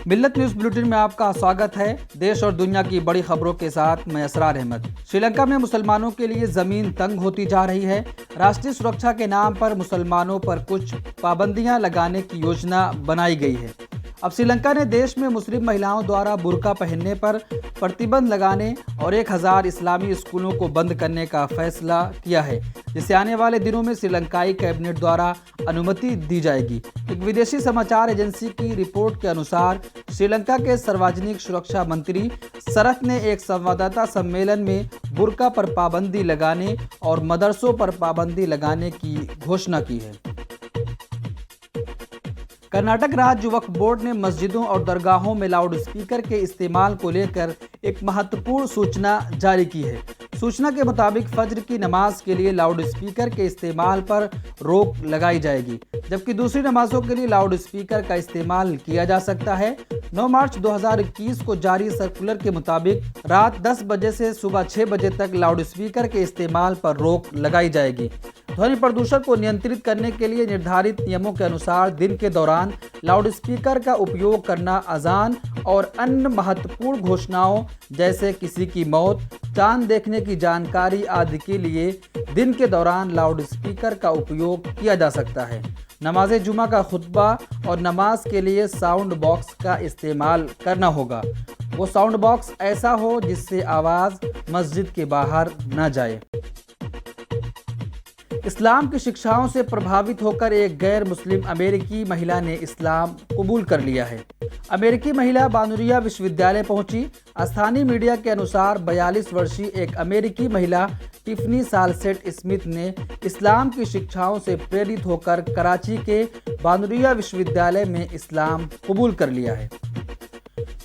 मिल्लत news bulletin में आपका स्वागत है। देश और दुनिया की बड़ी खबरों के साथ मैं असरार अहमद। श्रीलंका में मुसलमानों के लिए जमीन तंग होती जा रही है। राष्ट्रीय सुरक्षा के नाम पर मुसलमानों पर कुछ पाबंदियां लगाने की योजना बनाई गई है। अब श्रीलंका ने देश में मुस्लिम महिलाओं द्वारा बुर्का पहनने पर प्रतिबंध लगाने और 1000 इस्लामी स्कूलों को बंद करने का फैसला किया है, जिसे आने वाले दिनों में श्रीलंकाई कैबिनेट द्वारा अनुमति दी जाएगी। एक विदेशी समाचार एजेंसी की रिपोर्ट के अनुसार श्रीलंका के सार्वजनिक सुरक्षा मंत्री सरथ ने एक संवाददाता सम्मेलन में बुर्का पर पाबंदी लगाने और मदरसों पर पाबंदी लगाने की घोषणा की है। कर्नाटक राज्य वक्फ बोर्ड ने मस्जिदों और दरगाहों में लाउड स्पीकर के इस्तेमाल को लेकर एक महत्वपूर्ण सूचना जारी की है। सूचना के मुताबिक फज्र की नमाज के लिए लाउड स्पीकर के इस्तेमाल पर रोक लगाई जाएगी, जबकि दूसरी नमाजों के लिए लाउड स्पीकर का इस्तेमाल किया जा सकता है। 9 मार्च 2021 को जारी सर्कुलर के मुताबिक रात 10 बजे से सुबह 6 बजे तक लाउड स्पीकर के इस्तेमाल पर रोक लगाई जाएगी। ध्वनि प्रदूषण को नियंत्रित करने के लिए निर्धारित नियमों के अनुसार दिन के दौरान लाउड स्पीकर का उपयोग करना अजान और अन्य महत्वपूर्ण घोषणाओं जैसे किसी की मौत, चांद देखने की जानकारी आदि के लिए दिन के दौरान लाउड स्पीकर का उपयोग किया जा सकता है। नमाज जुमा का खुतबा और नमाज के लिए साउंड बॉक्स का इस्तेमाल करना होगा। वो साउंड बॉक्स ऐसा हो जिससे आवाज़ मस्जिद के बाहर न जाए। इस्लाम की शिक्षाओं से प्रभावित होकर एक गैर मुस्लिम अमेरिकी महिला ने इस्लाम कबूल कर लिया है। अमेरिकी महिला बानुरिया विश्वविद्यालय पहुंची। स्थानीय मीडिया के अनुसार 42 वर्षीय एक अमेरिकी महिला टिफनी सालसेट स्मिथ ने इस्लाम की शिक्षाओं से प्रेरित होकर कराची के बानुरिया विश्वविद्यालय में इस्लाम कबूल कर लिया है।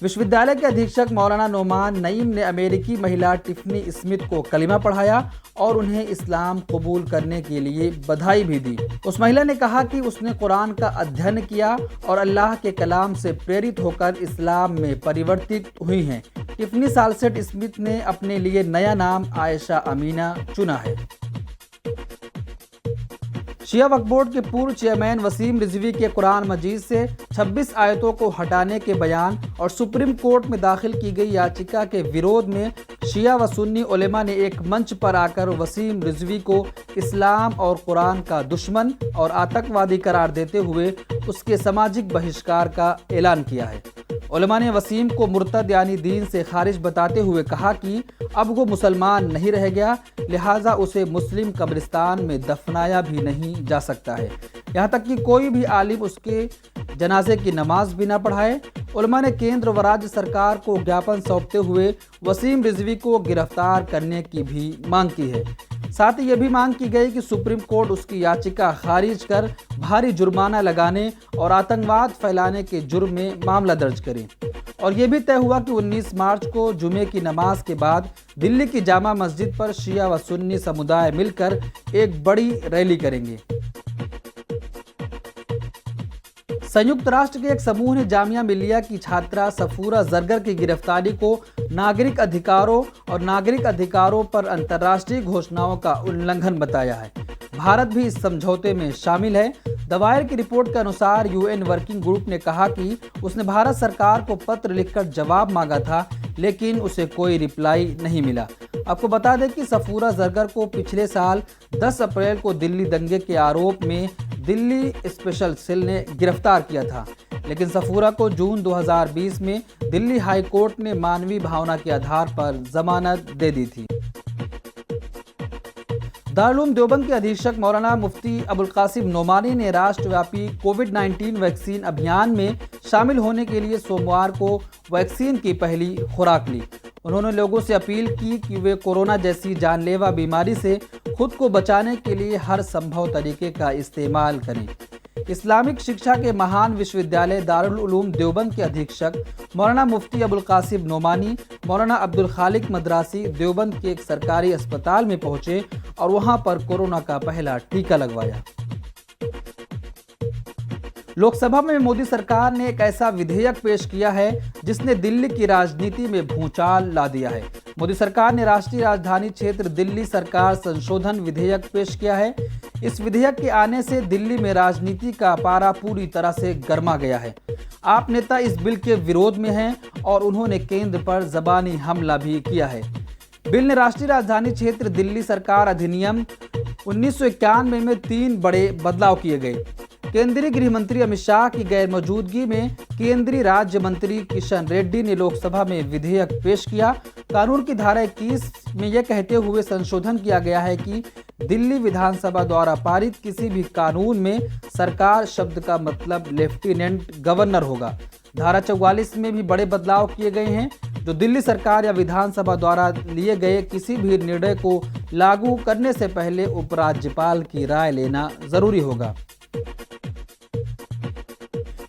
विश्वविद्यालय के अधीक्षक मौलाना नोमान नईम ने अमेरिकी महिला टिफनी स्मिथ को कलिमा पढ़ाया और उन्हें इस्लाम कबूल करने के लिए बधाई भी दी। उस महिला ने कहा कि उसने कुरान का अध्ययन किया और अल्लाह के कलाम से प्रेरित होकर इस्लाम में परिवर्तित हुई हैं। टिफनी सालसेट स्मिथ ने अपने लिए नया नाम आयशा अमीना चुना है। शिया वक्फ बोर्ड के पूर्व चेयरमैन वसीम रिजवी के कुरान मजीद से 26 आयतों को हटाने के बयान और सुप्रीम कोर्ट में दाखिल की गई याचिका के विरोध में शिया व सुन्नी उलेमा ने एक मंच पर आकर वसीम रिजवी को इस्लाम और कुरान का दुश्मन और आतंकवादी करार देते हुए उसके सामाजिक बहिष्कार का ऐलान किया है। उलेमा ने वसीम को मुर्तद यानी दीन से खारिज बताते हुए कहा कि अब वो मुसलमान नहीं रह गया, लिहाजा उसे मुस्लिम कब्रिस्तान में दफनाया भी नहीं जा सकता है, यहाँ तक कि कोई भी आलिम उसके जनाजे की नमाज भी न पढ़ाए। उलेमा ने केंद्र व राज्य सरकार को ज्ञापन सौंपते हुए वसीम रिजवी को गिरफ्तार करने की भी मांग की है। साथ ही ये भी मांग की गई कि सुप्रीम कोर्ट उसकी याचिका खारिज कर भारी जुर्माना लगाने और आतंकवाद फैलाने के जुर्म में मामला दर्ज करे। और ये भी तय हुआ कि 19 मार्च को जुमे की नमाज के बाद दिल्ली की जामा मस्जिद पर शिया व सुन्नी समुदाय मिलकर एक बड़ी रैली करेंगे। संयुक्त राष्ट्र के एक समूह ने जामिया मिलिया की छात्रा सफूरा जरगर की गिरफ्तारी को नागरिक अधिकारों पर अंतर्राष्ट्रीय घोषणाओं का उल्लंघन बताया है। भारत भी इस समझौते में शामिल है। दवायर की रिपोर्ट के अनुसार यूएन वर्किंग ग्रुप ने कहा कि उसने भारत सरकार को पत्र लिखकर जवाब मांगा था, लेकिन उसे कोई रिप्लाई नहीं मिला। आपको बता दें कि सफूरा जरगर को पिछले साल 10 अप्रैल को दिल्ली दंगे के आरोप में दिल्ली स्पेशल सेल ने गिरफ्तार किया था, लेकिन सफूरा को जून 2020 में दिल्ली हाई कोर्ट ने मानवीय भावना के आधार पर जमानत दे दी थी। दारुल उलूम देवबंद के अधीक्षक मौलाना मुफ्ती अबुल कासिम नोमानी ने राष्ट्रव्यापी कोविड-19 वैक्सीन अभियान में शामिल होने के लिए सोमवार को वैक्सीन की पहली खुराक ली। उन्होंने लोगों से अपील की कि वे कोरोना जैसी जानलेवा बीमारी से खुद को बचाने के लिए हर संभव तरीके का इस्तेमाल करें। इस्लामिक शिक्षा के महान विश्वविद्यालय दारुल उलूम देवबंद के अधीक्षक मौलाना मुफ्ती अबुल कासिम नोमानी मौलाना अब्दुल खालिक मद्रासी देवबंद के एक सरकारी अस्पताल में पहुंचे और वहां पर कोरोना का पहला टीका लगवाया। लोकसभा में मोदी सरकार ने एक ऐसा विधेयक पेश किया है जिसने दिल्ली की राजनीति में भूचाल ला दिया है। मोदी सरकार ने राष्ट्रीय राजधानी क्षेत्र दिल्ली सरकार संशोधन विधेयक पेश किया है। इस विधेयक के आने से दिल्ली में राजनीति का पारा पूरी तरह से गर्मा गया है। आप नेता इस बिल के विरोध में हैं और उन्होंने केंद्र पर जबानी हमला भी किया है। बिल ने राष्ट्रीय राजधानी क्षेत्र दिल्ली सरकार अधिनियम 1991 में 3 बड़े बदलाव किए गए। केंद्रीय गृह मंत्री अमित शाह की गैर मौजूदगी में केंद्रीय राज्य मंत्री किशन रेड्डी ने लोकसभा में विधेयक पेश किया। कानून की धारा 21 में यह कहते हुए संशोधन किया गया है कि दिल्ली विधानसभा द्वारा पारित किसी भी कानून में सरकार शब्द का मतलब लेफ्टिनेंट गवर्नर होगा। धारा 44 में भी बड़े बदलाव किए गए हैं, जो दिल्ली सरकार या विधानसभा द्वारा लिए गए किसी भी निर्णय को लागू करने से पहले उपराज्यपाल की राय लेना जरूरी होगा।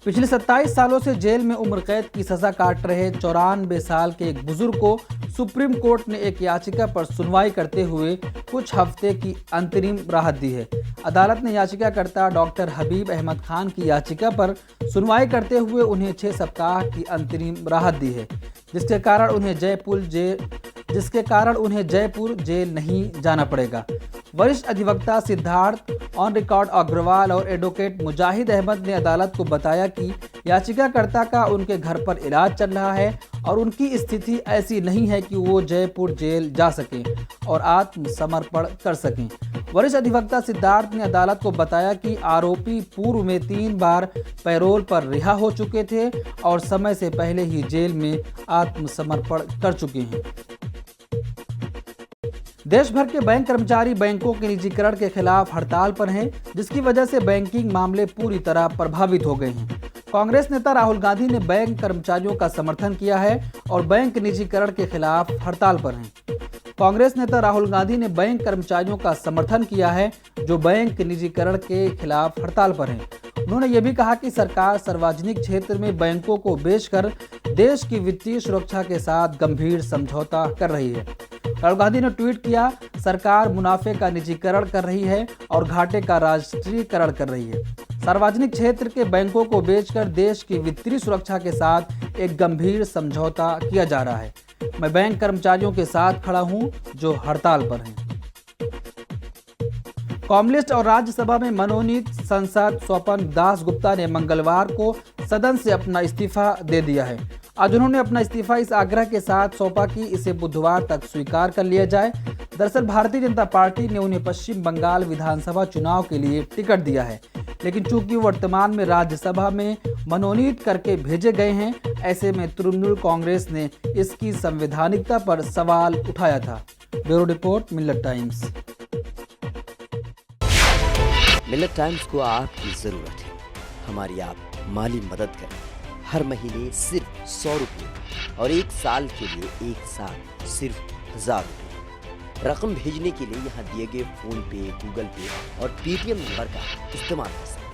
पिछले 27 सालों से जेल में उम्र कैद की सजा काट रहे 94 साल के एक बुजुर्ग को सुप्रीम कोर्ट ने एक याचिका पर सुनवाई करते हुए कुछ हफ्ते की अंतरिम राहत दी है। अदालत ने याचिकाकर्ता डॉक्टर हबीब अहमद खान की याचिका पर सुनवाई करते हुए उन्हें 6 सप्ताह की अंतरिम राहत दी है, जिसके कारण उन्हें जयपुर जेल नहीं जाना पड़ेगा। वरिष्ठ अधिवक्ता सिद्धार्थ ऑन रिकॉर्ड अग्रवाल और एडवोकेट मुजाहिद अहमद ने अदालत को बताया कि याचिकाकर्ता का उनके घर पर इलाज चल रहा है और उनकी स्थिति ऐसी नहीं है कि वो जयपुर जेल जा सकें और आत्मसमर्पण कर सकें। वरिष्ठ अधिवक्ता सिद्धार्थ ने अदालत को बताया कि आरोपी पूर्व में 3 बार पैरोल पर रिहा हो चुके थे और समय से पहले ही जेल में आत्मसमर्पण कर चुके हैं। देश भर के बैंक कर्मचारी बैंकों के निजीकरण के खिलाफ हड़ताल पर हैं, जिसकी वजह से बैंकिंग मामले पूरी तरह प्रभावित हो गए हैं। कांग्रेस नेता राहुल गांधी ने बैंक कर्मचारियों का समर्थन किया है और बैंक निजीकरण के खिलाफ हड़ताल पर हैं। कांग्रेस नेता राहुल गांधी ने बैंक कर्मचारियों का समर्थन किया है जो बैंक निजीकरण के खिलाफ हड़ताल पर हैं। उन्होंने ये भी कहा कि सरकार सार्वजनिक क्षेत्र में बैंकों को बेचकर देश की वित्तीय सुरक्षा के साथ गंभीर समझौता कर रही है। राहुल गांधी ने ट्वीट किया, सरकार मुनाफे का निजीकरण कर रही है और घाटे का राष्ट्रीयकरण कर रही है। सार्वजनिक क्षेत्र के बैंकों को बेचकर देश की वित्तीय सुरक्षा के साथ एक गंभीर समझौता किया जा रहा है। मैं बैंक कर्मचारियों के साथ खड़ा हूं जो हड़ताल पर हैं। कम्युनिस्ट और राज्यसभा में मनोनीत सांसद स्वपन दास गुप्ता ने मंगलवार को सदन से अपना इस्तीफा दे दिया है। आज उन्होंने अपना इस्तीफा इस आग्रह के साथ सौंपा कि इसे बुधवार तक स्वीकार कर लिया जाए। दरअसल भारतीय जनता पार्टी ने उन्हें पश्चिम बंगाल विधानसभा चुनाव के लिए टिकट दिया है, लेकिन चूंकि वर्तमान में राज्यसभा में मनोनीत करके भेजे गए हैं, ऐसे में तृणमूल कांग्रेस ने इसकी संवैधानिकता पर सवाल उठाया था। ब्यूरो रिपोर्ट, मिलत टाइम्स। मिलत टाइम्स को आपकी जरूरत है, हमारी आप माली मदद करें। हर महीने सिर्फ 100 रुपये और 1 साल के लिए एक साथ सिर्फ 1000 रुपये। रकम भेजने के लिए यहाँ दिए गए फोन पे, गूगल पे और पेटीएम नंबर का इस्तेमाल कर सकते हैं।